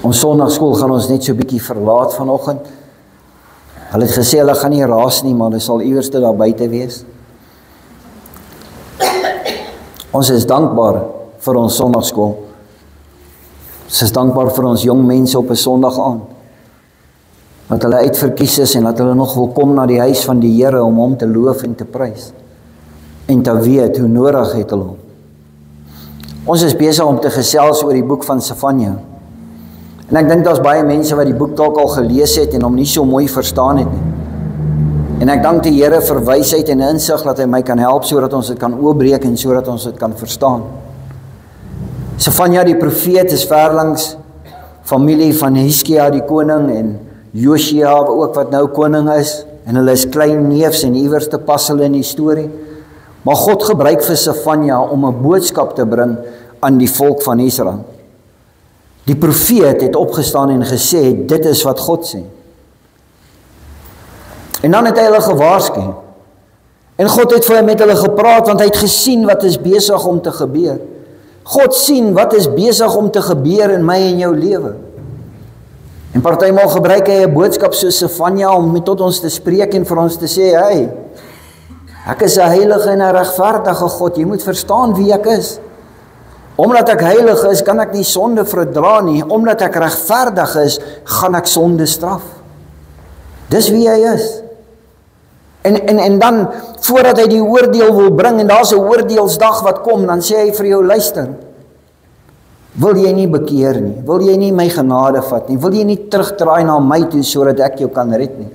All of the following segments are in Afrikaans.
Ons sondagskool gaan ons net so 'n bietjie verlaat vanoggend. Hulle het gesê hulle gaan nie raas nie, maar hulle sal iewers daar buite wees. Ons is dankbaar vir ons sondagskool. Ons is dankbaar vir ons jong mense op 'n Sondag aand. Dat hulle uitverkies is en dat hulle nog wil kom na die huis van die Here om hom te loof en te prys. En te weet hoe nodig het hulle hom. Ons is besig om te gesels oor die boek van Sefanja. En ek dink daar's baie mense wat die boek dalk al gelees het en hom nie so mooi verstaan het nie. En ek dank die Here vir wysheid en insig dat hy my kan help sodat ons dit kan oopbreek en sodat ons dit kan verstaan. Sefanja die profeet is verlangs familie van Hiskia die koning en Josia ook wat nou koning is en hulle is klein neefs en iewers te pas hulle in die storie. Maar God gebruik vir Sefanja om 'n boodskap te bring aan die volk van Israel. Die profeet het opgestaan en gesê, dit is wat God sê. En dan het hy hulle gewaarsku. En God het vir hulle met hulle gepraat, want hy het gesien wat is besig om te gebeur. God sien wat is besig om te gebeur in my en jou lewe. En partymal gebruik hy 'n boodskap soos Sefanja om met tot ons te spreek en vir ons te sê, hey, ek is 'n heilige en 'n regverdige God, jy moet verstaan wie ek is. Omdat ek heilig is, kan ek nie sonde verdra nie. Omdat ek regverdig is, gaan ek sonde straf. Dis wie hy is. En dan, voordat hy die oordeel wil bring, en daar's 'n oordeelsdag wat kom, dan sê hy vir jou, luister, wil jy nie bekeer nie, wil jy nie my genade vat nie, wil jy nie terugdraai na my toe, sodat ek jou kan red nie.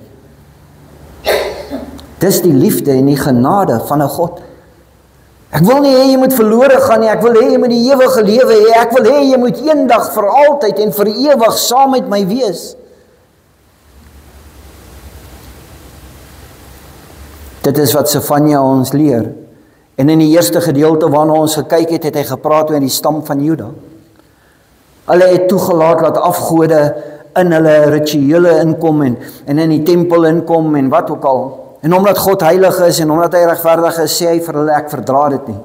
Dis die liefde en die genade van 'n God. Ek wil nie hê jy moet verlore gaan nie, ek wil hê jy moet die ewige lewe hê, ek wil hê jy moet eendag vir altyd en vir ewig saam met my wees. Dit is wat Sefanja ons leer. En in die eerste gedeelte waarna ons gekyk het, het hy gepraat oor die stam van Juda. Hulle het toegelaat dat afgode in hulle rituele inkom en in die tempel inkom en wat ook al. En omdat God heilig is en omdat hy regverdig is, sê hy vir hulle, ek verdra dit nie.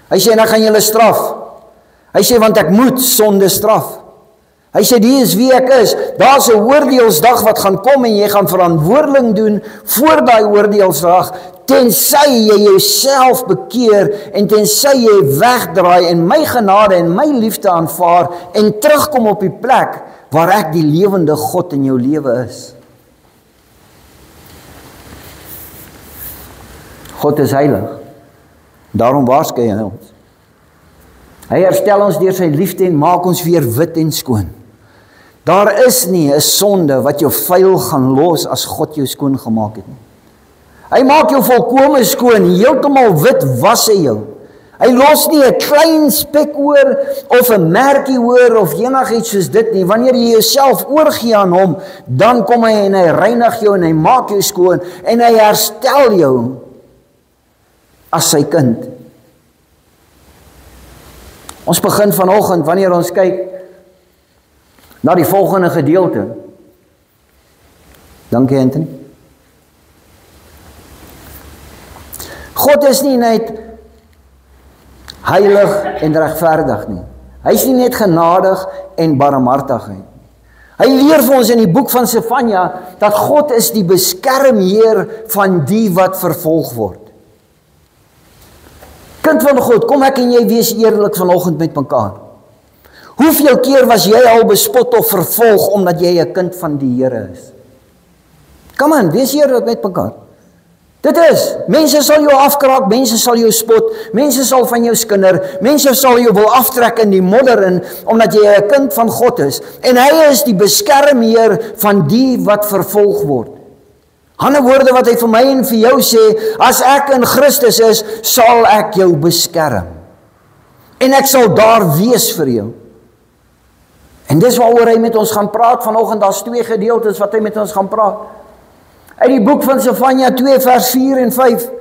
Hy sê, en ek gaan julle straf. Hy sê, want ek moet sonde straf. Hy sê, die is wie ek is. Daar's 'n oordeelsdag wat gaan kom en jy gaan verantwoordeling doen voor daai oordeelsdag, tensy jy jouself bekeer en tensy jy wegdraai en my genade en my liefde aanvaar en terugkom op die plek waar ek die lewende God in jou lewe is. God is heilig. Daarom waarsku hy ons. Hy herstel ons deur sy liefde en maak ons weer wit en skoon. Daar is nie 'n sonde wat jou vuil gaan los as God jou skoon gemaak het nie. Hy maak jou volkome skoon, heeltemal wit was hy jou. Hy los nie 'n klein spek oor of 'n merkie oor of enigiets soos dit nie. Wanneer jy jouself oorgee aan hom, dan kom hy en hy reinig jou en hy maak jou skoon en hy herstel jou as sy kind. Ons begin vanoggend wanneer ons kyk na die volgende gedeelte. Dankie Anthony. God is nie net heilig en regverdig nie. Hy is nie net genadig en barmhartig nie. Hy leer vir ons in die boek van Sefanja dat God is die beskermheer van die wat vervolg word. Kind van God, kom ek en jy wees eerlik vanoggend met mekaar. Hoeveel keer was jy al bespot of vervolg omdat jy 'n kind van die Here is? Kom aan, wees eerlik met mekaar. Dit is, mense sal jou afkraak, mense sal jou spot, mense sal van jou skinder, mense sal jou wil aftrek in die modder in, omdat jy 'n kind van God is. En hy is die beskermheer van die wat vervolg word. Ander woorde wat hy vir my en vir jou sê, as ek in Christus is, sal ek jou beskerm. En ek sal daar wees vir jou. En dis waaroor hy met ons gaan praat vanoggend. Daar's 2 gedeeltes wat hy met ons gaan praat. Uit die boek van Sefanja 2 vers 4 en 5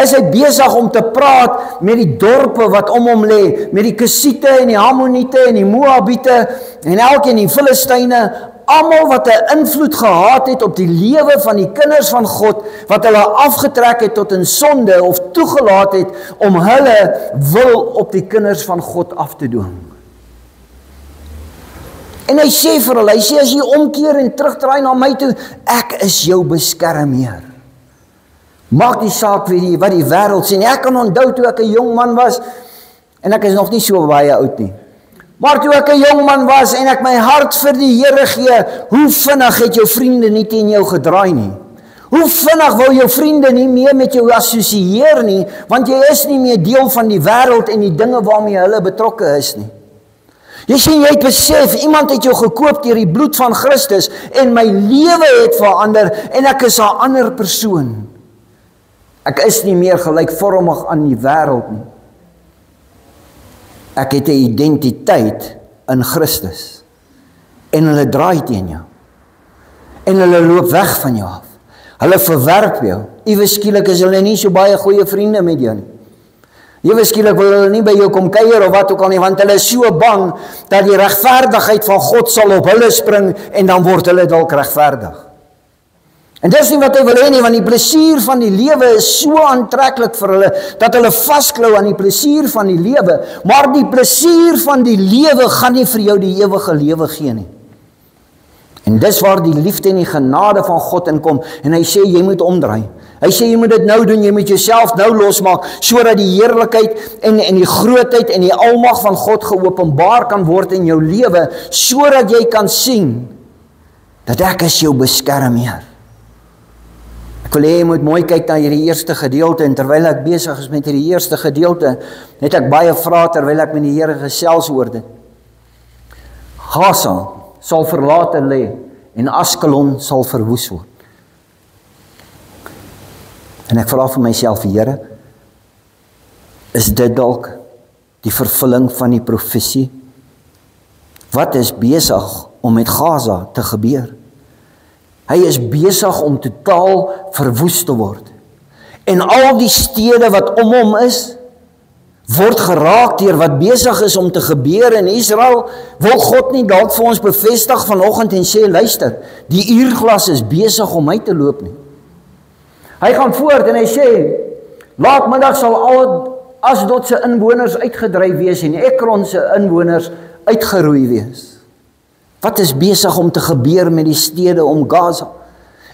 is hy besig om te praat met die dorpe wat om hom lê, met die Kusiete en die Hammoniete en die Moabiete en elkeen die Filistyne, almal wat 'n invloed gehad het op die lewe van die kinders van God, wat hulle afgetrek het tot in sonde of toegelaat het om hulle wil op die kinders van God af te dwing. En hy sê vir hulle, hy sê as jy omkeer en terugdraai na my toe, ek is jou beskermheer. Maak die saak wat die wêreld sê. Ek kan onthou toe ek 'n jong man was, en ek is nog nie so baie oud nie. Maar toe ek 'n jong man was en ek my hart vir die Here gee, hoe vinnig het jou vriende nie teen jou gedraai nie? Hoe vinnig wou jou vriende nie meer met jou assosieer nie, want jy is nie meer deel van die wêreld en die dinge waarmee hulle betrokke is nie. Jy sien, jy het besef, iemand het jou gekoop deur die bloed van Christus en my lewe het verander en ek is 'n ander persoon. Ek is nie meer gelykvormig aan die wêreld nie. Ek het 'n identiteit in Christus. En hulle draai teen jou. En hulle loop weg van jou af. Hulle verwerp jou. Ewe skielik is hulle nie so baie goeie vriende met jou nie. Ewe skielik wil hulle nie by jou kom kuier of wat ook al nie, want hulle is so bang dat die regverdigheid van God sal op hulle spring en dan word hulle dalk regverdig. En dis nie wat hy wil hê nie, want die plesier van die lewe is so aantreklik vir hulle, dat hulle vasklou aan die plesier van die lewe, maar die plesier van die lewe gaan nie vir jou die ewige lewe gee nie. En dis waar die liefde en die genade van God inkom, en hy sê, jy moet omdraai. Hy sê, jy moet dit nou doen, jy moet jouself nou losmaak, sodat die heerlikheid en die grootheid en die almag van God geopenbaar kan word in jou lewe, sodat jy kan sien, dat ek is jou beskermheer. Ek wil hê jy moet mooi kyk na hierdie eerste gedeelte, en terwyl ek besig is met hierdie eerste gedeelte, het ek baie vrae terwyl ek met die Here gesels oor dit. Gaza sal verlate lê, en Askelon sal verwoes word. En ek vra vir myself, Here, is dit dalk die vervulling van die profesie? Wat is besig om met Gaza te gebeur? Hy is besig om totaal verwoes te word. En al die stede wat om hom is, word geraak deur wat besig is om te gebeur in Israel. Wil God nie dalk vir ons bevestig vanoggend en sê, luister, die uurglas is besig om uit te loop nie. Hy gaan voort en hy sê, laatmiddag sal al Asdod se inwoners uitgedryf wees en Ekron se inwoners uitgeroei wees. Wat is besig om te gebeur met die stede om Gaza?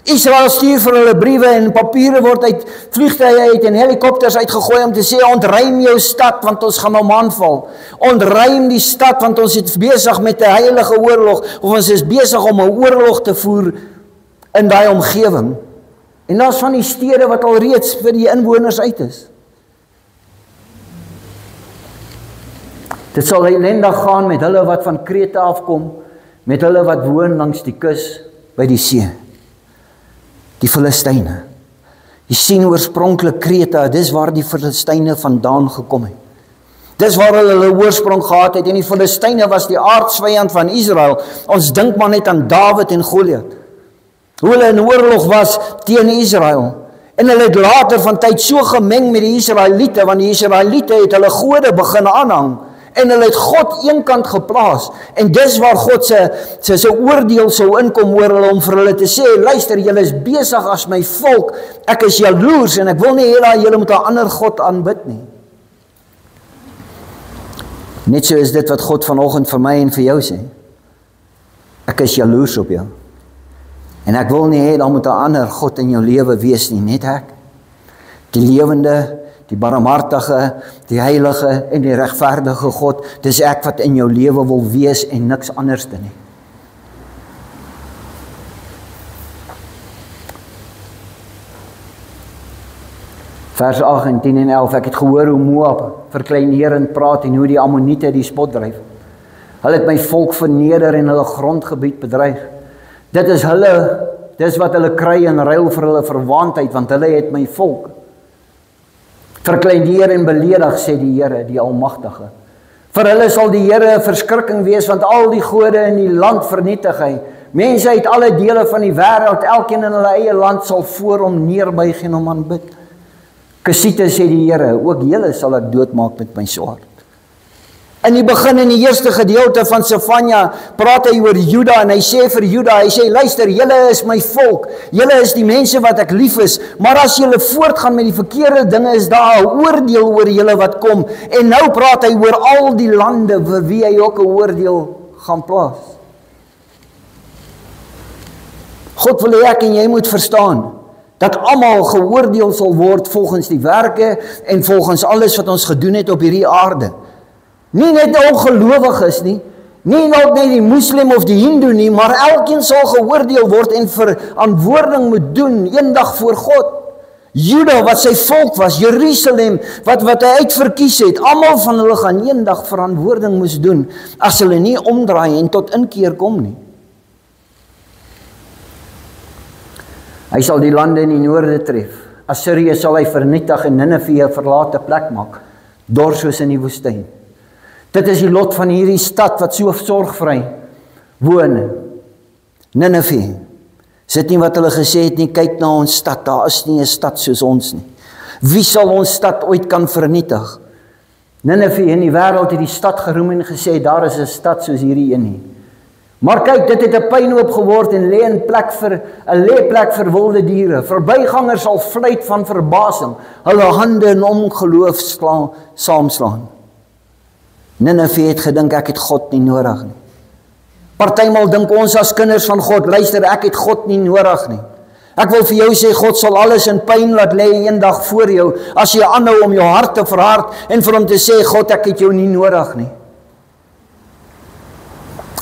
Israel stuur vir hulle briewe en papiere word uit vliegtuie uit en helikopters uitgegooi om te sê, ontruim jou stad want ons gaan hom aanval. Ontruim die stad want ons is besig met 'n heilige oorlog, of ons is besig om 'n oorlog te voer in daai omgewing. En daar's van die stede wat al reeds vir die inwoners uit is. Dit sal ellendig gaan met hulle wat van Krete afkom, met hulle wat woon langs die kus by die see. Die Filistyne. Jy sien oorspronklik Krete, dis waar die Filistyne vandaan gekom het. Dis waar hulle oorsprong gehad het, en die Filistyne was die aardsvyand van Israel. Ons dink maar net aan Dawid en Goliat. Hoe hulle in oorlog was teen Israel. En hulle het later van tyd so gemeng met die Israeliete, want die Israeliete het hulle gode begin aanhang. En hulle het God eenkant geplaas. En dis waar God se oordeel sou inkom oor hulle, om vir hulle te sê, luister, julle is besig as my volk, ek is jaloers, en ek wil nie hê dat julle moet 'n ander God aanbid nie. Net so is dit wat God vanoggend vir my en vir jou sê. Ek is jaloers op jou. En ek wil nie hê, dan moet 'n ander God in jou lewe wees nie, net ek. Die lewende, die barmhartige, die heilige en die regverdige God, dis ek wat in jou lewe wil wees en niks anderste nie. Vers 8 en 10 en 11, ek het gehoor hoe Moab verkleinerend praat en hoe die Ammoniete die spot dryf. Hulle het my volk verneder en hulle grondgebied bedreig. Dis wat hulle kry in ruil vir hulle verwaandheid, want hulle het my volk verkleineer en beledig, sê die Here, die Almagtige. Vir hulle sal die Here 'n verskrikking wees, want al die gode in die land vernietig hy. Mense uit alle dele van die wêreld, elkeen in hulle eie land, sal voor hom neerbuig en hom aanbid. Kesiete, sê die Here, ook julle sal ek doodmaak met my swaard. In die begin, in die eerste gedeelte van Sefanja, praat hy oor Juda, en hy sê vir Juda, hy sê, luister, julle is my volk, julle is die mense wat ek lief is, maar as julle voortgaan met die verkeerde dinge, is daar 'n oordeel oor julle wat kom, en nou praat hy oor al die lande, vir wie hy ook 'n oordeel gaan plaas. God wil hê ek en jy moet verstaan, dat almal geoordeel sal word volgens die werke en volgens alles wat ons gedoen het op hierdie aarde. Nie net die ongelowiges nie, nie net die moslim of die hindoe nie, maar elkeen sal geoordeel word en verantwoording moet doen eendag voor God. Juda wat sy volk was, Jerusalem wat hy uitverkies het, almal van hulle gaan eendag verantwoording moes doen as hulle nie omdraai en tot inkeer kom nie. Hy sal die lande in die noorde tref. Assirië sal hy vernietig en Nineve 'n verlate plek maak, dors soos in die woestyn. Dit is die lot van hierdie stad wat so sorgvry woon. Nineve. Is dit nie wat hulle gesê het nie, kyk na ons stad, daar is nie 'n stad soos ons nie. Wie sal ons stad ooit kan vernietig? Nineve in die wêreld het die stad geroem en gesê, daar is 'n stad soos hierdie een nie. Maar kyk, dit het 'n puinhoop geword en lê 'n leeplek vir wilde diere. Verbygangers sal fluit van verbasing, hulle hande in ongeloof saamslaan. Nineve het gedink, ek het God nie nodig nie. Partymal dink ons as kinders van God, luister, ek het God nie nodig nie. Ek wil vir jou sê, God sal alles in pyn laat lê eendag voor jou, as jy aanhou om jou hart te verhard en vir hom te sê, God, ek het jou nie nodig nie.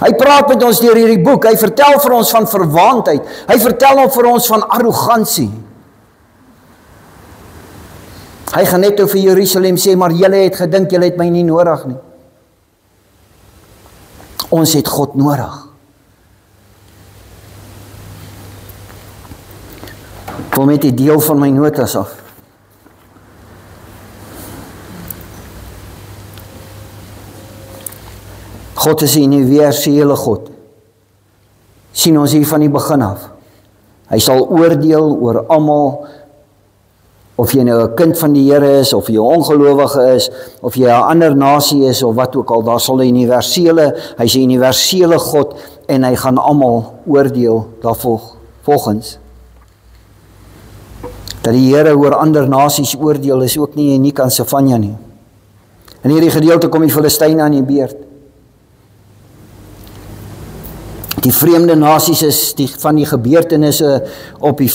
Hy praat met ons deur hierdie boek, hy vertel vir ons van verwaandheid, hy vertel ook vir ons van arrogansie. Hy gaan net vir Jerusalem sê, maar julle het gedink, julle het my nie nodig nie. Ons het God nodig. Ek wil met die deel van my notas af. God is 'n universele God. Sien ons hier van die begin af. Hy sal oordeel oor almal, of jy nou 'n kind van die Here is, of jy 'n ongelowige is, of jy 'n ander nasie is, of wat ook al, daar sal 'n hy's 'n universele God, en hy gaan almal oordeel volgens. Dat die Here oor ander nasies oordeel, is ook nie uniek aan Sefanja nie. In hierdie gedeelte kom die Filistyne aan die beurt. Die vreemde nasies is van die gebeurtenisse op die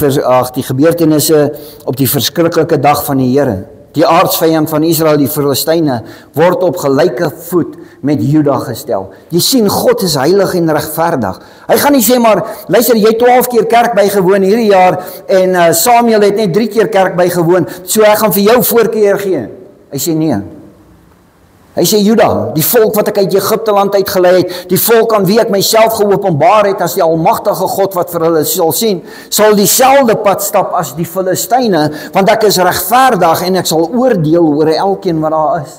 verskriklike dag van die Here. Die aardsvyand van Israel, die Filistyne, word op gelyke voet met Juda gestel. Jy sien, God is heilig en regverdig. Hy gaan nie sê maar, luister, jy 12 keer kerk bygewoon hierdie jaar, en Samuel het net 3 keer kerk bygewoon, so ek gaan vir jou voorkeur gee. Hy sê nee. Hy sê, Juda, die volk wat ek uit Egipte land uitgelei het, die volk aan wie ek myself geopenbaar het as die almagtige God wat vir hulle sal sien, sal dieselfde pad stap as die Filistyne, want ek is regverdig en ek sal oordeel oor elkeen wat daar is.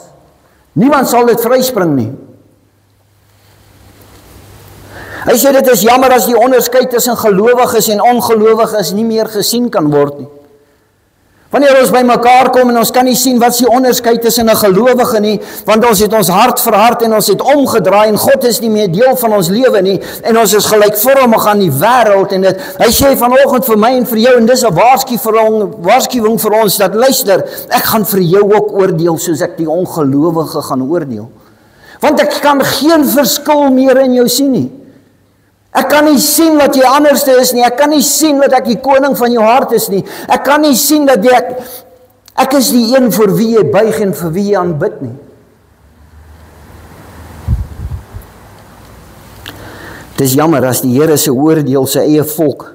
Niemand sal dit vryspring nie. Hy sê, dit is jammer as die onderskeid tussen gelowiges en ongelowiges nie meer gesien kan word nie. Wanneer ons by mekaar kom en ons kan nie sien wat is die onderskeid tussen 'n gelowige nie, want ons het ons hart verhard en ons het omgedraai en God is nie meer deel van ons lewe nie en ons is gelykvormig aan die wêreld en dit. Hy sê vanoggend vir my en vir jou, en dis 'n waarskuwing vir ons, dat luister, ek gaan vir jou ook oordeel soos ek die ongelowige gaan oordeel. Want ek kan geen verskil meer in jou sien nie. Ek kan nie sien dat jy anderste is nie, ek kan nie sien dat ek die koning van jou hart is nie, ek kan nie sien dat ek is die een vir wie jy buig en vir wie jy aanbid nie. Het is jammer as die Here se oordeel sy eie volk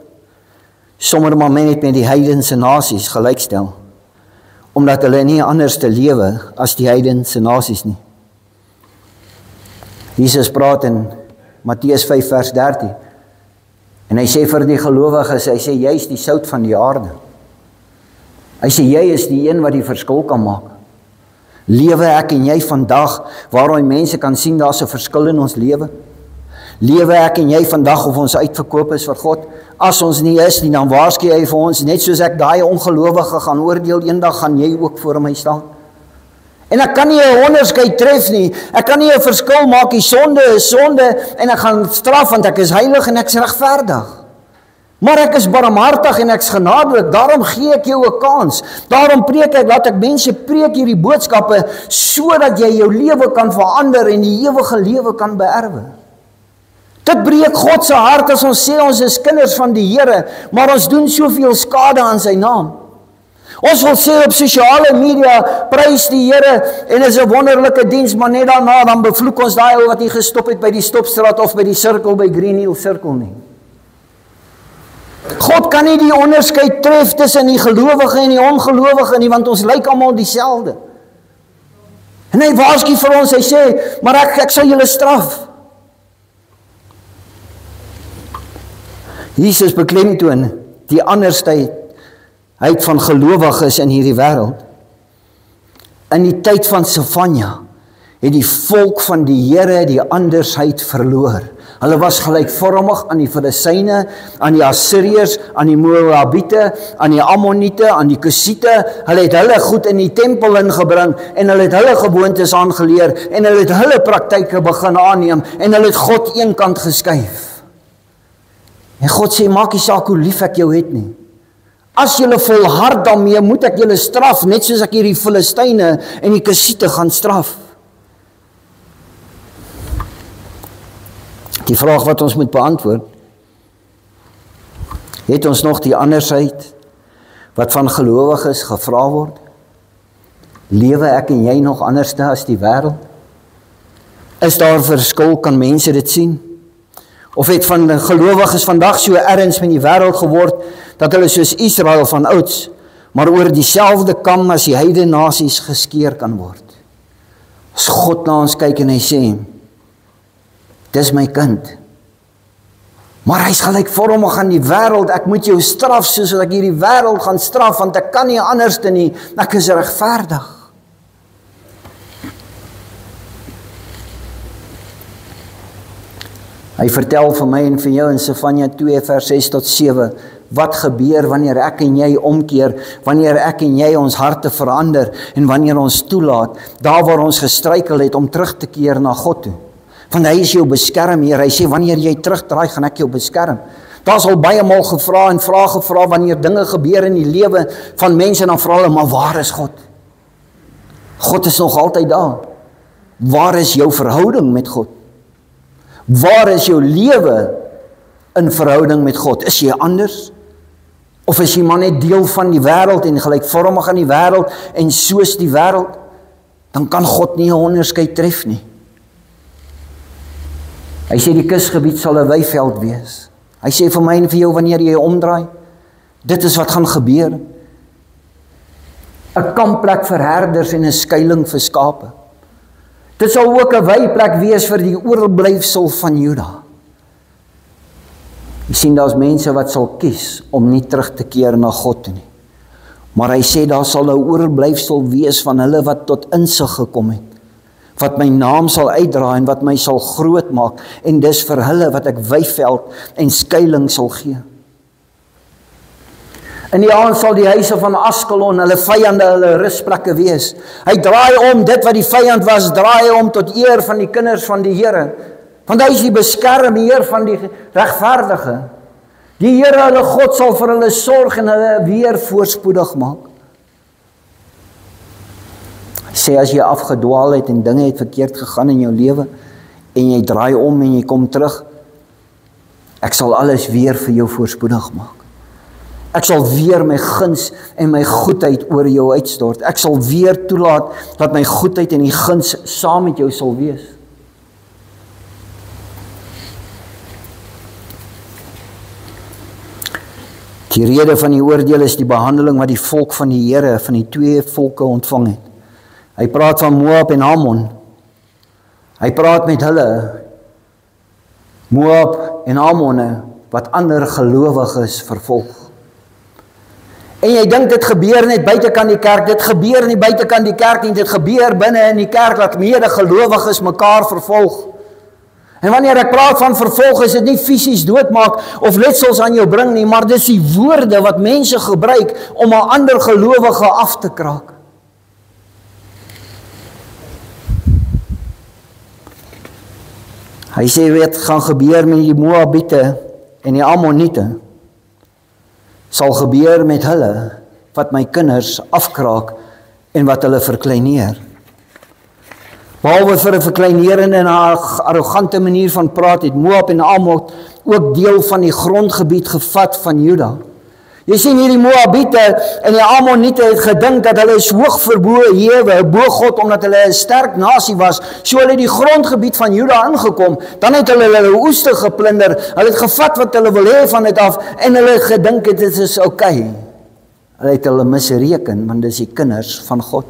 sommer maar net met die heidense nasies gelykstel, omdat hulle nie anders te lewe as die heidense nasies nie. Jesus praat in Matteus 5 vers 13. En hy sê vir die gelowiges, hy sê, jy is die sout van die aarde. Hy sê, jy is die een wat die verskil kan maak. Lewe ek en jy vandag, waarom mense kan sien, daar is 'n verskil in ons lewe? Lewe ek en jy vandag of ons uitverkoop is vir God? As ons nie is nie, dan waarsku hy vir ons, net soos ek daai ongelowige gaan oordeel, eendag gaan jy ook voor my staan. En ek kan nie 'n onderskeid tref nie, ek kan nie 'n verskil maak, die sonde is sonde, en ek gaan straf, want ek is heilig en ek is regverdig. Maar ek is barmhartig en ek is genadelik, daarom gee ek jou 'n kans, daarom preek ek, laat ek mense preek hierdie boodskappe, sodat jy jou lewe kan verander en die ewige lewe kan beerwe. Dit breek God se hart as ons sê ons is kinders van die Here, maar ons doen soveel skade aan sy naam. Ons wil sê op sosiale media, prys die Here en is 'n wonderlike diens, maar net daarna dan bevloek ons daai ou wat nie gestop het by die stopstraat of by die sirkel by Green Hill Sirkel nie. God kan nie die onderskeid tref tussen die gelowige en die ongelowige nie, want ons lyk almal dieselfde. En hy waarsku vir ons, hy sê, maar ek sal julle straf. Jesus beklemtoon die andersheid van gelowiges in hierdie wêreld. In die tyd van Sefanja het die volk van die Here die andersheid verloor. Hulle was gelykvormig aan die Filistyne, aan die Assiriërs, aan die Moabiete, aan die Ammoniete, aan die Kusiete. Hulle het hulle goed in die tempel ingebring en hulle het hulle gewoontes aangeleer en hulle het hulle praktyke begin aanneem en hulle het God eenkant geskuif. En God sê, maak nie saak hoe lief ek jou het nie. As julle volhard daarmee, moet ek julle straf, net soos ek hierdie Filistyne en die Kusiete gaan straf. Die vraag wat ons moet beantwoord, het ons nog die andersheid wat van gelowiges gevra word? Lewe ek en jy nog anderste as die wêreld? Is daar verskil, kan mense dit sien? Of het van die gelowiges vandag so erns met die wêreld geword, dat hulle soos Israel van ouds, maar oor dieselfde kam as die heidene nasies geskeer kan word? As God na ons kyk en hy sê, dis my kind, maar hy is gelykvormig aan die wêreld, ek moet jou straf soos ek hierdie wêreld gaan straf, want ek kan nie anderste nie, ek is regverdig. Hy vertel vir my en vir jou in Sefanja 2 vers 6 tot 7, wat gebeur wanneer ek en jy omkeer, wanneer ek en jy ons harte verander, en wanneer ons toelaat, daar waar ons gestruikel het om terug te keer na God toe. Want hy is jou beskermheer, hy sê, wanneer jy terugdraai, gaan ek jou beskerm. Daar is al baie maal gevra en vrae gevra, wanneer dinge gebeur in die lewe van mense, en dan vra hulle, maar waar is God? God is nog altyd daar. Waar is jou verhouding met God? Waar is jou lewe in verhouding met God? Is jy anders? Of is jy maar net deel van die wêreld en gelykvormig aan die wêreld en soos die wêreld? Dan kan God nie 'n onderskeid tref nie. Hy sê die kusgebied sal 'n weiveld wees. Hy sê vir my en vir jou, wanneer jy omdraai, dit is wat gaan gebeur. 'n kampplek vir herders en 'n skuiling vir skape. Dit sal ook 'n weiplek wees vir die oorblyfsel van Juda. Jy sien, daar's mense wat sal kies om nie terug te keer na God toe nie. Maar hy sê daar sal 'n oorblyfsel wees van hulle wat tot insig gekom het, wat my naam sal uitdra en wat my sal groot maak, en dis vir hulle wat ek weiveld en skuiling sal gee. In die aand sal die huise van Askelon, hulle vyande, hulle rusplekke wees. Hy draai om, dit wat die vyand was, draai om tot eer van die kinders van die Here. Want hy is die beskermheer van die regverdige. Die Here, hulle God, sal vir hulle sorg en hulle weer voorspoedig maak. Hy sê, as jy afgedwaal het en dinge het verkeerd gegaan in jou lewe, en jy draai om en jy kom terug, ek sal alles weer vir jou voorspoedig maak. Ek sal weer my guns en my goedheid oor jou uitstort. Ek sal weer toelaat dat my goedheid en die guns saam met jou sal wees. Die rede van die oordeel is die behandeling wat die volk van die Here, van die twee volke ontvang het. Hy praat van Moab en Ammon. Hy praat met hulle, Moab en Ammon, wat ander gelowiges vervolg. En jy dink dit gebeur net buitekant die kerk, dit gebeur nie buitekant die kerk nie, dit gebeur binne in die kerk, dat mede-gelowiges mekaar vervolg. En wanneer ek praat van vervolg, is dit nie fisies doodmaak of letsels aan jou bring nie, maar dis die woorde wat mense gebruik om 'n ander gelowige af te kraak. Hy sê wat gaan gebeur met die Moabiete en die Ammoniete, sal gebeur met hulle wat my kinders afkraak en wat hulle verkleineer. Behalwe vir 'n verkleinerende en 'n arrogante manier van praat, het Moab en Amon ook deel van die grondgebied gevat van Juda. Jy sien hierdie Moabiete en die Amoniete het gedink dat hulle is hoog verbo Jewe, bo God, omdat hulle 'n sterk nasie was. So hulle het die grondgebied van Juda ingekom, dan het hulle oeste geplunder, hulle het gevat wat hulle wil hê van dit af, en hulle het gedink dit is okay. Hulle het hulle misreken, want dis die kinders van God.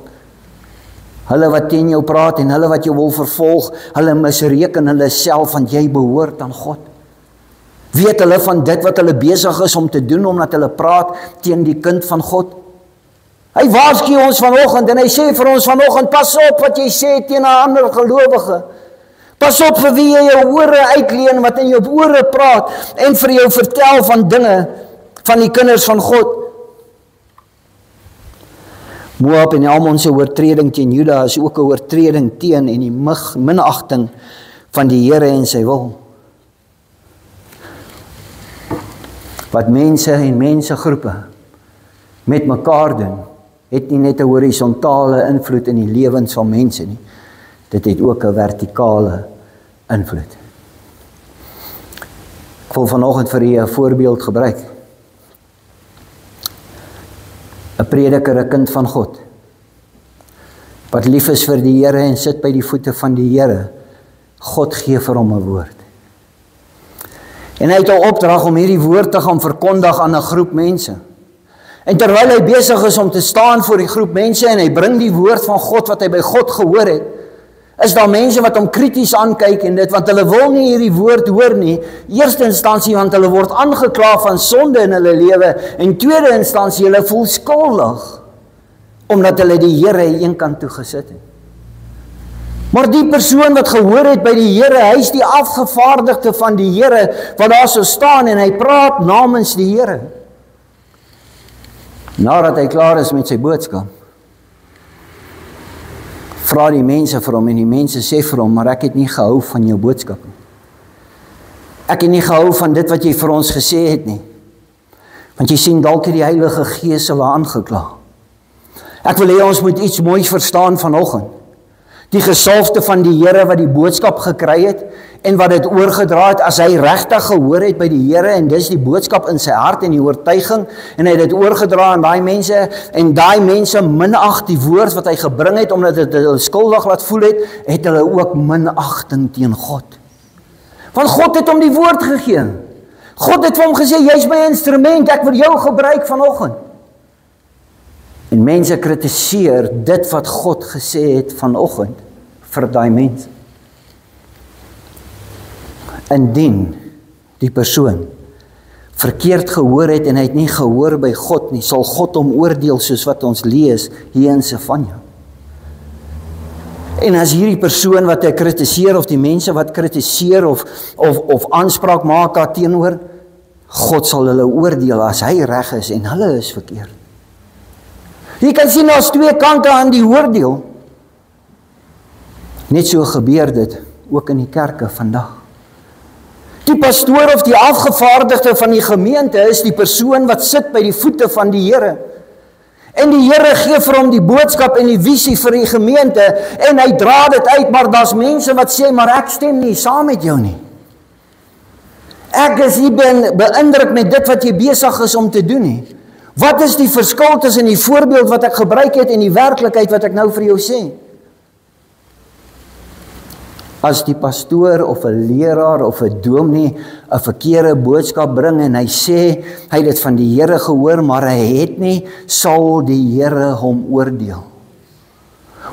Hulle wat teen jou praat en hulle wat jou wil vervolg, hulle misreken hulle self, want jy behoort aan God. Weet hulle van dit wat hulle besig is om te doen, omdat hulle praat teen die kind van God? Hy waarsku ons vanoggend en hy sê vir ons vanoggend, pas op wat jy sê teen 'n ander gelowige. Pas op vir wie jy jou ore uitleen, wat in jou ore praat, en vir jou vertel van dinge van die kinders van God. Moab en Amon se oortreding teen Juda is ook 'n oortreding teen en die minagting van die Here en sy wil. Wat mense en mensegroepe met mekaar doen, het nie net 'n horisontale invloed in die lewens van mense nie. Dit het ook 'n vertikale invloed. Ek wil vanoggend vir u 'n voorbeeld gebruik. 'n prediker, 'n kind van God, wat lief is vir die Here en sit by die voete van die Here. God gee vir hom 'n woord. En hy het 'n opdrag om hierdie woord te gaan verkondig aan 'n groep mense. En terwyl hy besig is om te staan voor die groep mense en hy bring die woord van God wat hy by God gehoor het, is daar mense wat hom krities aankyk en dit, want hulle wil nie hierdie woord hoor nie. Eerste instansie want hulle word aangekla van sonde in hulle lewe, en tweede instansie hulle voel skuldig omdat hulle die Here eenkant toe gesit het. Maar die persoon wat gehoor het by die Here, hy is die afgevaardigde van die Here wat daar so staan en hy praat namens die Here. Nadat hy klaar is met sy boodskap, vra die mense vir hom en die mense sê vir hom, maar ek het nie gehou van jou boodskap nie. Ek het nie gehou van dit wat jy vir ons gesê het nie. Want jy sien dalk het die Heilige Gees hulle aangekla. Ek wil hê ons moet iets mooi verstaan vanoggend. Die gesalfde van die Here wat die boodskap gekry het en wat dit oorgedra het, as hy regtig gehoor het by die Here en dis die boodskap in sy hart en die oortuiging en hy het dit oorgedra aan daai mense en daai mense minag die woord wat hy gebring het omdat dit hulle skuldig laat voel het hulle ook minagting teen God. Want God het hom die woord gegee. God het vir hom gesê, jy's my instrument, ek wil jou gebruik vanoggend. En mense kritiseer dit wat God gesê het vanoggend vir daai mense. Indien die persoon verkeerd gehoor het en hy het nie gehoor by God nie, sal God hom oordeel soos wat ons lees hier in Sefanja. En as hierdie persoon wat hy kritiseer of die mense wat kritiseer of aanspraak maak daarteenoor, God sal hulle oordeel as hy reg is en hulle is verkeerd. Jy kan sien daar's twee kante aan die oordeel. Net so gebeur dit ook in die kerke vandag. Die pastoor of die afgevaardigde van die gemeente is die persoon wat sit by die voete van die Here. En die Here gee vir hom die boodskap en die visie vir die gemeente en hy dra dit uit, maar daar's mense wat sê, maar ek stem nie saam met jou nie. Ek is nie beïndruk met dit wat jy besig is om te doen nie. Wat is die verskil tussen die voorbeeld wat ek gebruik het en die werklikheid wat ek nou vir jou sê? As die pastoor of 'n leraar of 'n dominee 'n verkeerde boodskap bring en hy sê hy het dit van die Here gehoor, maar hy het nie, sal die Here hom oordeel.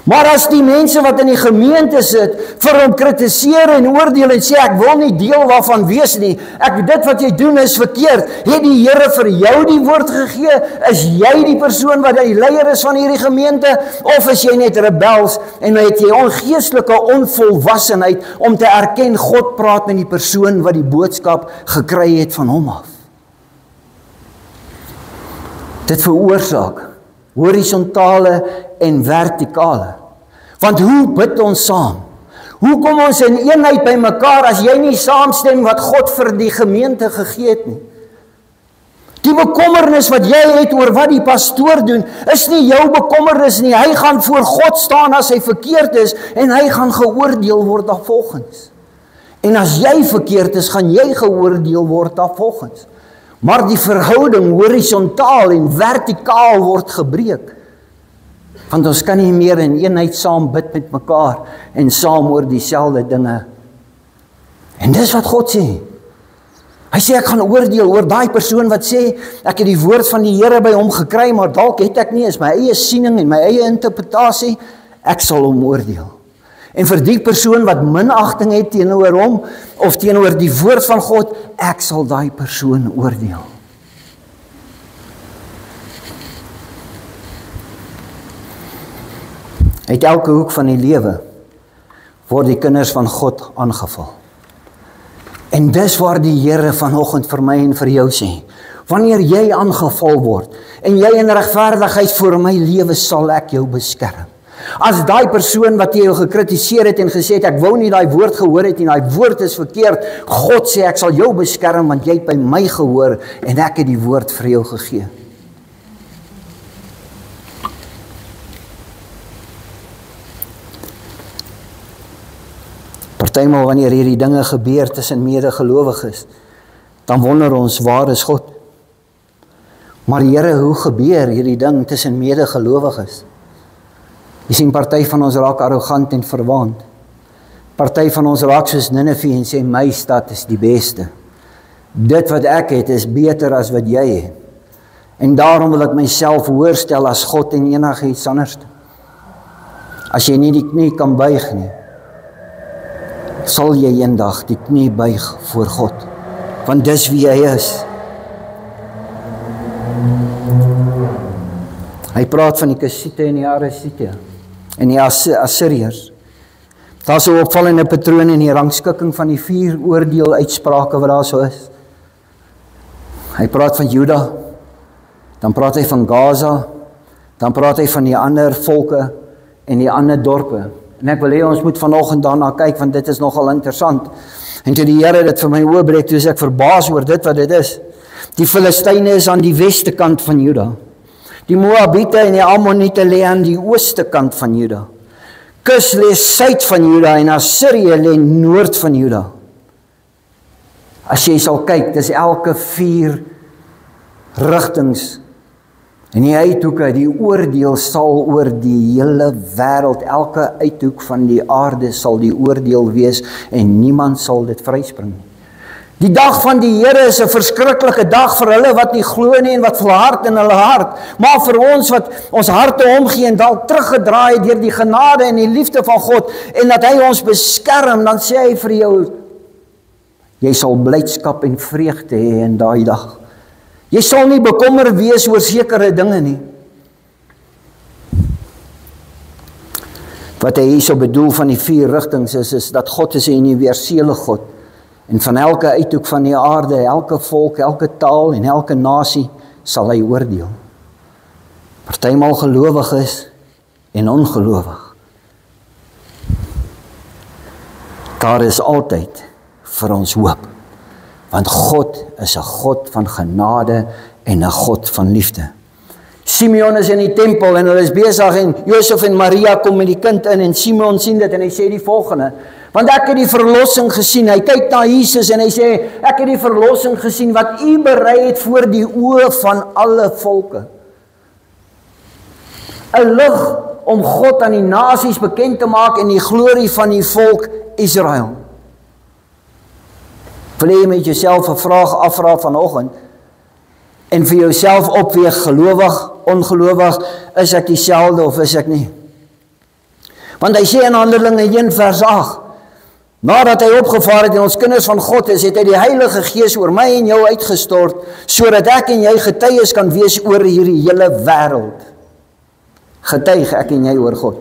Maar as die mense wat in die gemeente sit vir hom kritiseer en oordeel en sê ek wil nie deel waarvan wees nie, dit wat jy doen is verkeerd, het die Here vir jou die woord gegee? Is jy die persoon wat die leier is van hierdie gemeente, of is jy net rebels en het jy ongeestelike onvolwassenheid om te erken God praat met die persoon wat die boodskap gekry het van hom af? Dit veroorsaak horisontale en vertikale. Want hoe bid ons saam? Hoe kom ons in eenheid by mekaar as jy nie saamstem wat God vir die gemeente gegee het nie? Die bekommernis wat jy het oor wat die pastoor doen, is nie jou bekommernis nie. Hy gaan voor God staan as hy verkeerd is, en hy gaan geoordeel word daarvolgens. En as jy verkeerd is, gaan jy geoordeel word daarvolgens. Maar die verhouding horisontaal en vertikaal word gebreek. Want ons kan nie meer in eenheid saam bid met mekaar en saam oor dieselfde dinge. En dis wat God sê. Hy sê ek gaan oordeel oor daai persoon wat sê ek het die woord van die Here by hom gekry, maar dalk het ek nie, is my eie siening en my eie interpretasie, ek sal hom oordeel. En vir die persoon wat minagting het teenoor hom of teenoor die woord van God, ek sal daai persoon oordeel. Uit elke hoek van die lewe word die kinders van God aangeval. En dis waar die Here vanoggend vir my en vir jou sê, wanneer jy aangeval word, en jy in regverdigheid voor my lewe sal ek jou beskerm. As daai persoon wat jy jou gekritiseer het en gesê het, ek wou nie daai woord gehoor het en daai woord is verkeerd, God sê ek sal jou beskerm want jy het by my gehoor en ek het die woord vir jou gegee. Partymal wanneer hierdie dinge gebeur tussen medegelowiges, dan wonder ons, waar is God? Maar Here, hoe gebeur hierdie ding tussen medegelowiges? Jy sien, party van ons raak arrogant en verwaand. Party van ons raak soos Nineve en sê, my stad is die beste. Dit wat ek het is beter as wat jy het. En daarom wil ek myself hoorstel as God en enigiets anders. As jy nie die knie kan buig nie, sal jy eendag die knie buig voor God, want dis wie hy is. Hy praat van die Kusiete en die Arisiete en die Assiriërs. Daar is 'n opvallende patroon in die rangskikking van die 4 oordeel uitsprake wat daar so is. Hy praat van Juda, dan praat hy van Gaza, dan praat hy van die ander volke en die ander dorpe. En ek wil hê ons moet vanoggend daarna kyk, want dit is nogal interessant. En toe die Here dit vir my oopbreek, toe is ek verbaas oor dit wat dit is. Die Filistyne is aan die weste kant van Juda. Die Moabiete en die Ammoniete lê aan die ooste kant van Juda. Kus lê suid van Juda en Assirië lê noord van Juda. As jy sal kyk, dis elke 4 rigtings. En die uithoeke, die oordeel sal oor die hele wêreld, elke uithoek van die aarde sal die oordeel wees en niemand sal dit vryspring nie. Die dag van die Here is 'n verskriklike dag vir hulle wat nie glo nie en wat volhard in hulle hart. Maar vir ons wat ons harte omgee en dalk teruggedraai deur die genade en die liefde van God en dat hy ons beskerm, dan sê hy vir jou, jy sal blydskap en vreugde hê in daai dag. Jy sal nie bekommer wees oor sekere dinge nie. Wat hy hierso bedoel van die 4 rigtings is dat God is 'n universele God. En van elke uithoek van die aarde, elke volk, elke taal en elke nasie sal hy oordeel. Partymal gelowig is en ongelowig. Daar is altyd vir ons hoop. Want God is 'n God van genade en 'n God van liefde. Simeon is in die tempel en hulle is besig en Josef en Maria kom met die kind in en Simeon sien dit en hy sê die volgende: want ek het die verlossing gesien. Hy kyk na Jesus en hy sê, ek het die verlossing gesien wat u berei het voor die oë van alle volke. 'n lig om God aan die nasies bekend te maak en die glorie van die volk Israel. Wil jy met jouself 'n vraag afvra vanoggend en vir jouself opweeg, gelowig, ongelowig, is ek dieselfde of is ek nie? Want hy sê in Handelinge 1 vers 8, nadat hy opgevaar het en ons kinders van God is, het hy die Heilige Gees oor my en jou uitgestort, sodat ek en jy getuies kan wees oor hierdie hele wêreld. Getuig ek en jy oor God.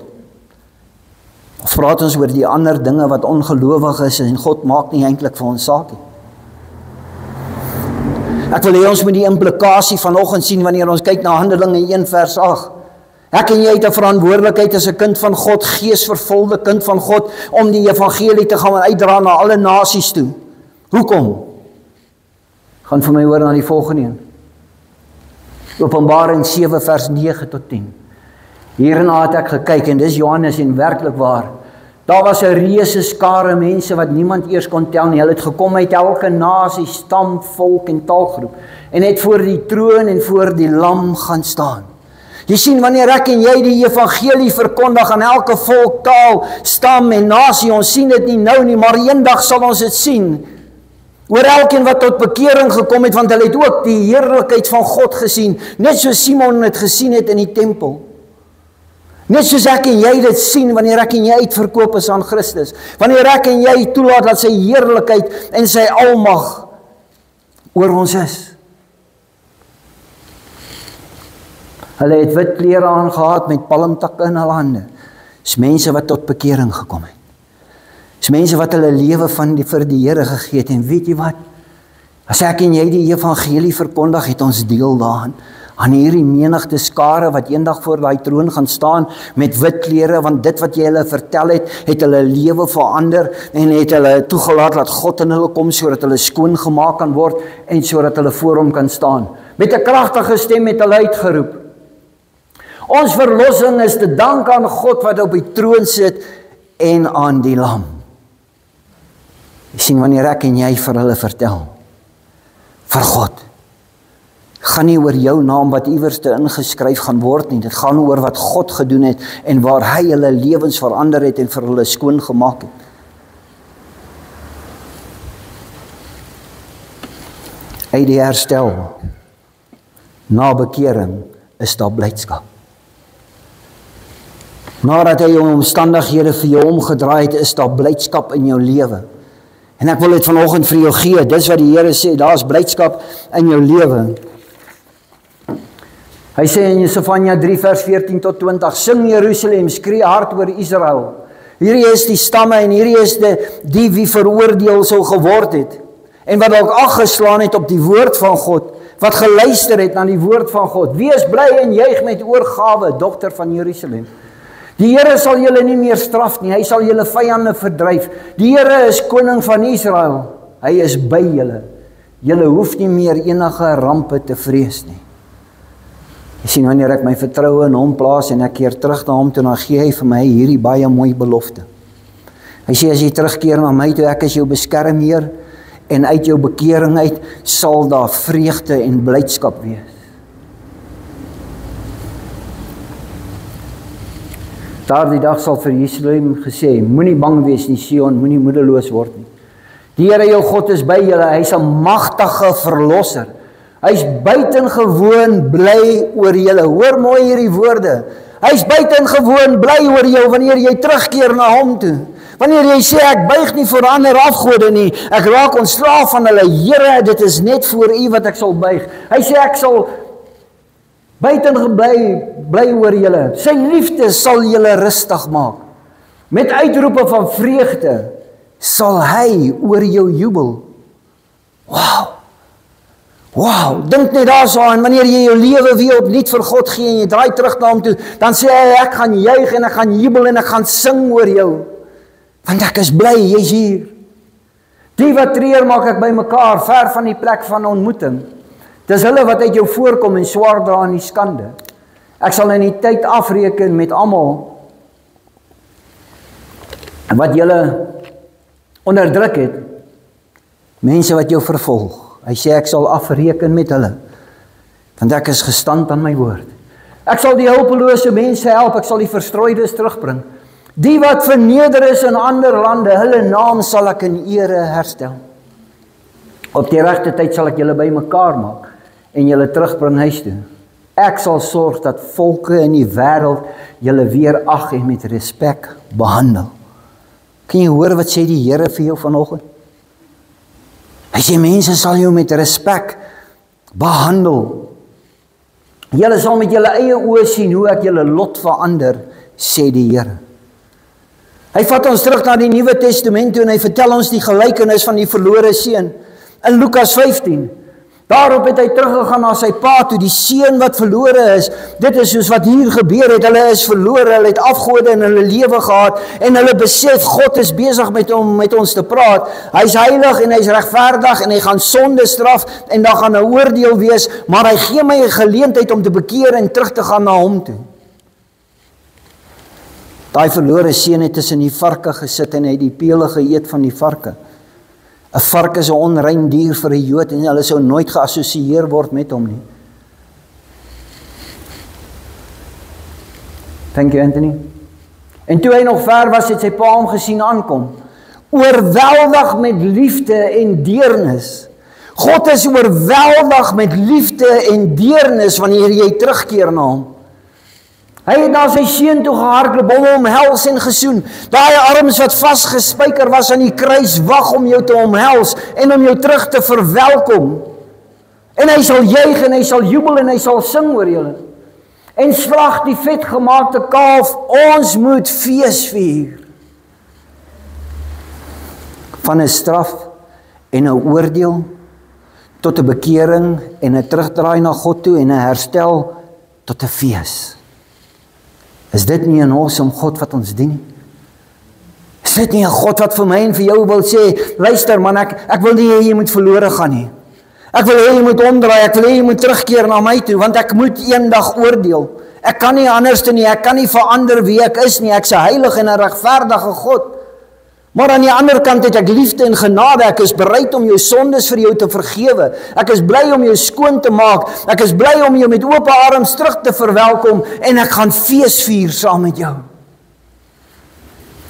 Of praat ons oor die ander dinge wat ongelowig is en God maak nie eintlik vir ons saak nie. Ek wil hê ons moet die implikasie vanoggend sien wanneer ons kyk na Handelinge 1 vers 8. Ek en jy het 'n verantwoordelikheid as 'n kind van God, geesvervulde kind van God, om die evangelie te gaan uitdra na alle nasies toe. Hoekom? Gaan vir my hoor na die volgende een. Openbaring 7 vers 9 tot 10. Hierna het ek gekyk en dis Johannes en werklik waar. Daar was 'n reuse skare mense wat niemand eers kon tel nie. Hulle het gekom uit elke nasie, stam, volk en taalgroep en het voor die troon en voor die lam gaan staan. Jy sien, wanneer ek en jy die evangelie verkondig aan elke volk, taal, stam en nasie, ons sien dit nie nou nie, maar eendag sal ons dit sien. Oor elkeen wat tot bekering gekom het, want hulle het ook die heerlikheid van God gesien, net soos Simon het gesien het in die tempel. Net soos ek en jy dit sien, wanneer ek en jy uitverkoop is aan Christus, wanneer ek en jy toelaat dat sy heerlikheid en sy almag oor ons is. Hulle het wit klere aangehad met palmtakke in hulle hande. Dis mense wat tot bekering gekom het. Dis mense wat hulle lewe vir die Here gegee het. En weet jy wat? As ek en jy die evangelie verkondig, het ons deel daaraan. Aan hierdie menigte skare wat eendag voor daai troon gaan staan met wit klere, want dit wat jy hulle vertel het hulle lewe verander en het hulle toegelaat dat God in hulle kom sodat hulle skoon gemaak kan word en sodat hulle voor hom kan staan. Met 'n kragtige stem het hulle uitgeroep: ons verlossing is te dank aan God wat op die troon sit en aan die lam. Jy sien, wanneer ek en jy vir hulle vertel, vir God, gaan nie oor jou naam wat iewerste ingeskryf gaan word nie, dit gaan oor wat God gedoen het en waar hy hulle lewens verander het en vir hulle skoon gemaak het. Uit die herstel, na bekering, is daar blydskap. Nadat hy jou omstandighede vir jou omgedraai het, is daar blydskap in jou lewe. En ek wil dit vanoggend vir jou gee, dis wat die Here sê, daar is blydskap in jou lewe. Hy sê in Sefanja 3 vers 14 tot 20, sing Jerusalem, skree hard oor Israel. Hierdie is die stamme en hierdie is die wie veroordeel sou geword het. En wat dalk aggeslaan het op die woord van God, wat geluister het na die woord van God. Wees bly en juig met oorgawe, dogter van Jerusalem. Die Here sal julle nie meer straf nie, hy sal julle vyande verdryf. Die Here is koning van Israel, hy is by julle. Julle hoef nie meer enige rampe te vrees nie. Jy sien, wanneer ek my vertroue in hom plaas en ek keer terug na hom toe, dan gee hy vir my hierdie baie mooi belofte. Hy sê, as jy terugkeer na my toe, ek is jou beskermheer, en uit jou bekering uit sal daar vreugde en blydskap wees. Daardie dag sal vir Jerusalem gesê, moenie bang wees nie, Sion, moenie moedeloos word nie. Die Here jou God is by julle, hy is 'n magtige verlosser. Hy is buitengewoon bly oor julle. Hoor mooi hierdie woorde. Hy is buitengewoon bly oor jou wanneer jy terugkeer na hom toe. Wanneer jy sê, ek buig nie voor ander afgode nie, ek raak ontslaaf van hulle, Here, dit is net voor u wat ek sal buig. Hy sê, ek sal buitengewoon bly oor julle. Sy liefde sal julle rustig maak. Met uitroepe van vreugde sal hy oor jou jubel. Wow, dink net daar so aan, wanneer jy jou lewe weer opnuut vir God gee en jy draai terug na hom toe, dan sê hy, ek gaan juig en ek gaan jubel en ek gaan sing oor jou. Want ek is bly, jy's hier. Die wat treur maak ek by mekaar, ver van die plek van ontmoeting. Dis hulle wat uit jou voorkom en swaar dra in die skande. Ek sal in die tyd afreken met almal wat julle onderdruk het, mense wat jou vervolg. Hy sê, ek sal afreken met hulle, want ek is gestand aan my woord. Ek sal die hulpelose mense help, ek sal die verstrooides terugbring. Die wat verneder is in ander lande, hulle naam sal ek in ere herstel. Op die regte tyd sal ek julle by mekaar maak en julle terugbring huis toe. Ek sal sorg dat volke in die wêreld julle weer ag en met respek behandel. Kan jy hoor wat sê die Here vir jou vanoggend? Hy sê, mense sal jou met respek behandel. Julle sal met julle eie oë sien hoe ek julle lot verander, sê die Here. Hy vat ons terug na die Nuwe Testament toe en hy vertel ons die gelykenis van die verlore seun. In Lukas 15, Daarop het hy teruggegaan na sy pa toe, die seun wat verlore is. Dit is soos wat hier gebeur het, hulle is verlore, hulle het afgode in hulle lewe gehad, en hulle besef, God is besig met ons te praat. Hy is heilig en hy is regverdig, en hy gaan sonde straf, en daar gaan 'n oordeel wees, maar hy gee my 'n geleentheid om te bekeer en terug te gaan na hom toe. Daai verlore seun het tussen die varke gesit, en hy het die pele geëet van die varke. 'n Vark is 'n onrein dier vir 'n Jood, en hulle sou nooit geassosieer word met hom nie. Thank you, Anthony. En toe hy nog ver was, het sy pa hom gesien aankom. Oorweldig met liefde en deernis. God is oorweldig met liefde en deernis wanneer jy terugkeer na hom. Hy het na sy seun toe gehardloop, hom omhels en gesoen. Daai arms wat vasgespijker was aan die kruis, wag om jou te omhels en om jou terug te verwelkom. En hy sal juig en hy sal jubel en hy sal sing oor julle. En slag die vetgemaakte kalf, ons moet fees vier. Van 'n straf en 'n oordeel tot 'n bekering en 'n terugdraai na God toe en 'n herstel tot 'n fees. Is dit nie 'n awesome God wat ons dien? Is dit nie 'n God wat vir my en vir jou wil sê, luister man, ek wil nie hê jy moet verlore gaan nie. Ek wil hê jy moet omdraai, ek wil hê jy moet terugkeer na my toe, want ek moet eendag oordeel. Ek kan nie anders nie, ek kan nie verander wie ek is nie, ek's 'n heilige en 'n regverdige God. Maar aan die ander kant het ek liefde en genade, ek is bereid om jou sondes vir jou te vergewe. Ek is bly om jou skoon te maak, ek is bly om jou met oop arms terug te verwelkom, en ek gaan fees vier saam met jou.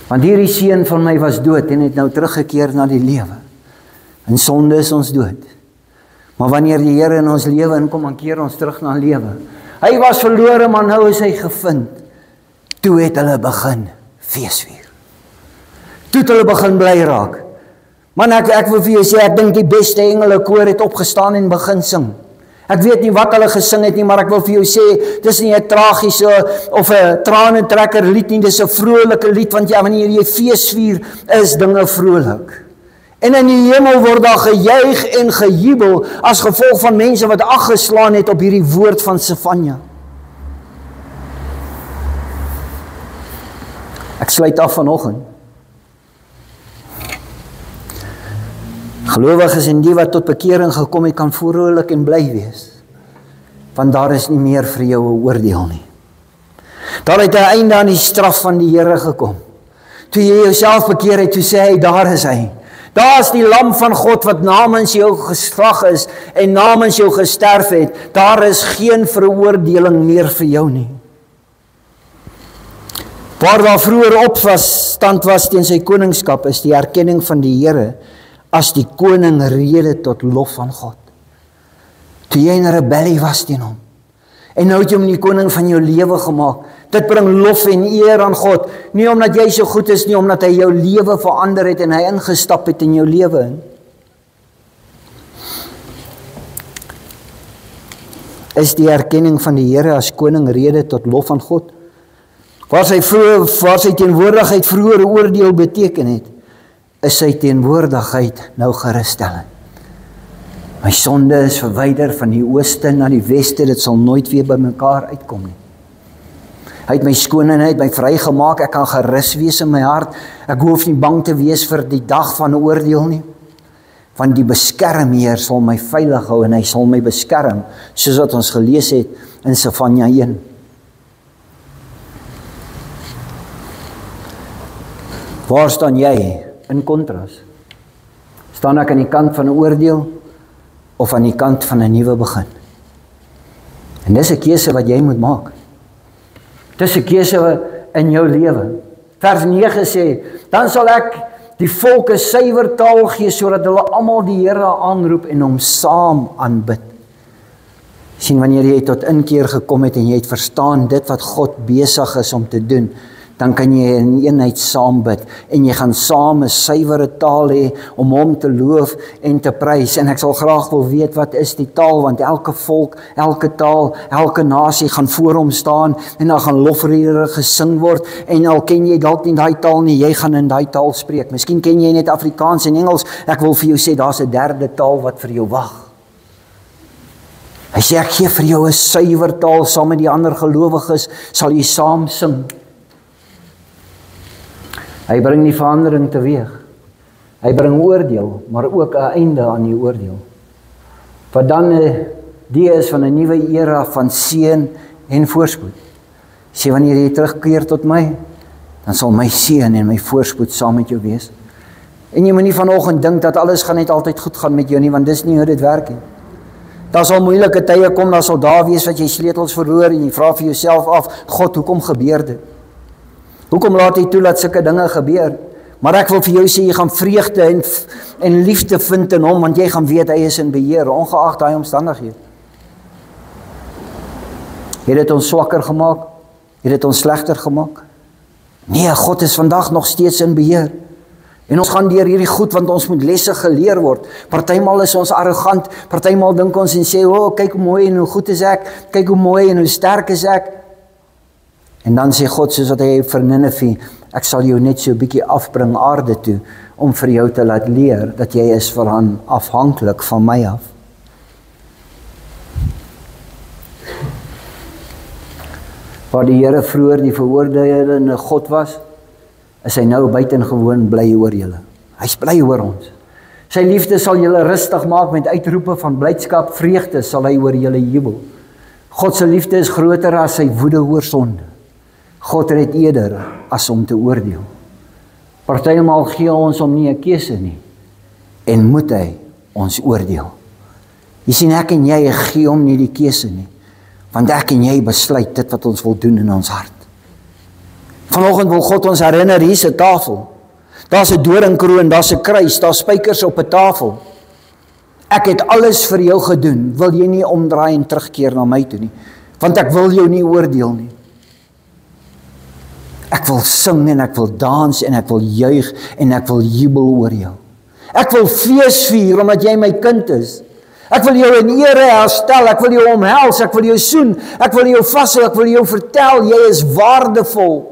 Want hierdie seun van my was dood en het nou teruggekeer na die lewe. In sonde is ons dood. Maar wanneer die Here in ons lewe inkom, dan keer ons terug na lewe. Hy was verlore, maar nou is hy gevind. Toe het hulle begin feesvier. Toe het hulle begin bly raak. Man, ek wil vir jou sê, ek dink die beste engelekoor het opgestaan en begin sing. Ek weet nie wat hulle gesing het nie, maar ek wil vir jou sê, dis nie 'n tragiese of 'n tranentrekker lied nie, dis 'n vrolike lied, want ja, wanneer jy feesvier, is dinge vrolik. En in die hemel word daar gejuig en gejubel as gevolg van mense wat aggeslaan het op hierdie woord van Sefanja. Ek sluit af vanoggend. Gelowiges en die wat tot bekering gekom het, kan vrolik en bly wees. Want daar is nie meer vir jou 'n oordeel nie. Daar het 'n einde aan die straf van die Here gekom. Toe jy jouself bekeer het, toe sê hy, daar is hy. Daar is die lam van God wat namens jou geslag is en namens jou gesterf het. Daar is geen veroordeling meer vir jou nie. Waar daar vroeër opstand was teen sy koningskap, is die erkenning van die Here as die koning rede tot lof van God. Toe jy in rebellie was teen hom, en nou het jy hom die koning van jou lewe gemaak. Dit bring lof en eer aan God, nie omdat jy so goed is nie, omdat hy jou lewe verander het en hy ingestap het in jou lewe. Is die erkenning van die Here as koning rede tot lof van God? Waar sy teenwoordigheid vroeër oordeel beteken het, is sy teenwoordigheid nou gerusstellend. My sonde is verwyder van die ooste na die weste, dit sal nooit weer by mekaar uitkom nie. Hy het my skoon en hy het my vrygemaak, ek kan gerus wees in my hart, ek hoef nie bang te wees vir die dag van oordeel nie, want die beskermheer sal my veilig hou en hy sal my beskerm, soos wat ons gelees het in Sefanja 1. Waar staan jy in kontras? Staan ek aan die kant van 'n oordeel of aan die kant van 'n nuwe begin? En dis 'n keuse wat jy moet maak. Dis 'n keuse in jou lewe. Vers 9 sê, dan sal ek die volke suiwer taal gee, sodat hulle almal die Here aanroep en hom saam aanbid. Sien, wanneer jy tot inkeer gekom het en jy het verstaan dit wat God besig is om te doen, dan kan jy in eenheid saam bid, en jy gaan saam 'n suiwere taal hê om hom te loof en te prys. En ek sal graag wil weet, wat is die taal, want elke volk, elke taal, elke nasie gaan voor hom staan, en dan gaan lofliedere gesing word, en al ken jy dalk nie daai taal nie, jy gaan in daai taal spreek. Miskien ken jy net Afrikaans en Engels, ek wil vir jou sê, daar's 'n derde taal wat vir jou wag. Hy sê, ek gee vir jou 'n suiwer taal, saam met die ander gelowiges, sal jy saam sing. Hy bring die verandering teweeg. Hy bring oordeel, maar ook 'n einde aan die oordeel. Wat dan die is van 'n nuwe era van seën en voorspoed. Sê, wanneer jy terugkeer tot my, dan sal my seën en my voorspoed saam met jou wees. En jy moet nie vanoggend dink dat alles gaan net altyd goed gaan met jou nie, want dis nie hoe dit werk nie. Daar sal moeilike tye kom, daar sal dae wees wat jy sleutels verloor en jy vra vir jouself af, God, hoekom gebeur dit? Hoekom laat hy toe dat sulke dinge gebeur? Maar ek wil vir jou sê, jy gaan vreugde en liefde vind in hom, want jy gaan weet, hy is in beheer, ongeag daai omstandighede. Het dit ons swakker gemaak? Het dit ons slegter gemaak? Nee, God is vandag nog steeds in beheer. En ons gaan deur hierdie goed, want ons moet lesse geleer word. Partymal is ons arrogant, partymal dink ons en sê, kyk hoe mooi en hoe goed is ek, kyk hoe mooi en hoe sterk is ek. En dan sê God, soos wat hy vir Nineve, ek sal jou net so 'n bietjie afbring aarde toe, om vir jou te laat leer, dat jy is afhanklik van my af. Waar die Here vroeër die veroordelende God was, is hy nou buitengewoon bly oor julle. Hy's bly oor ons. Sy liefde sal julle rustig maak met uitroepe van blydskap, vreugde sal hy oor julle jubel. God se liefde is groter as sy woede oor sonde. God red eerder as om te oordeel. Partymal gee ons hom nie 'n keuse nie, en moet hy ons oordeel. Jy sien, ek en jy gee hom nie die keuse nie, want ek en jy besluit dit wat ons wil doen in ons hart. Vanoggend wil God ons herinner, hier's 'n tafel. Daar's 'n doringkroon, daar's 'n kruis, daar's spykers op 'n tafel. Ek het alles vir jou gedoen. Wil jy nie omdraai en terugkeer na my toe nie? Want ek wil jou nie oordeel nie. Ek wil sing en ek wil dans en ek wil juig en ek wil jubel oor jou. Ek wil fees vier omdat jy my kind is. Ek wil jou in ere herstel, ek wil jou omhels, ek wil jou soen, ek wil jou vashou, ek wil jou vertel, jy is waardevol.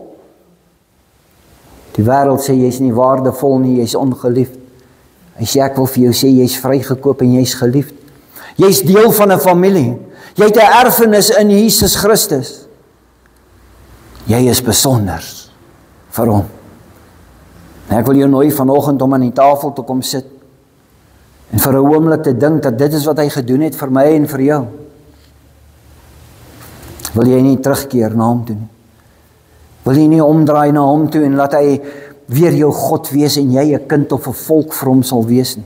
Die wêreld sê jy's nie waardevol nie, jy's ongeliefd. Hy sê ek wil vir jou sê jy's vrygekoop en jy's geliefd. Jy's deel van 'n familie. Jy het 'n erfenis in Jesus Christus. Jy is besonder vir hom. En ek wil jou nooi vanoggend om aan die tafel te kom sit en vir 'n oomblik te dink dat dit is wat hy gedoen het vir my en vir jou. Wil jy nie terugkeer na hom toe nie? Wil jy nie omdraai na hom toe en laat hy weer jou God wees en jy 'n kind of 'n volk vir hom sal wees nie?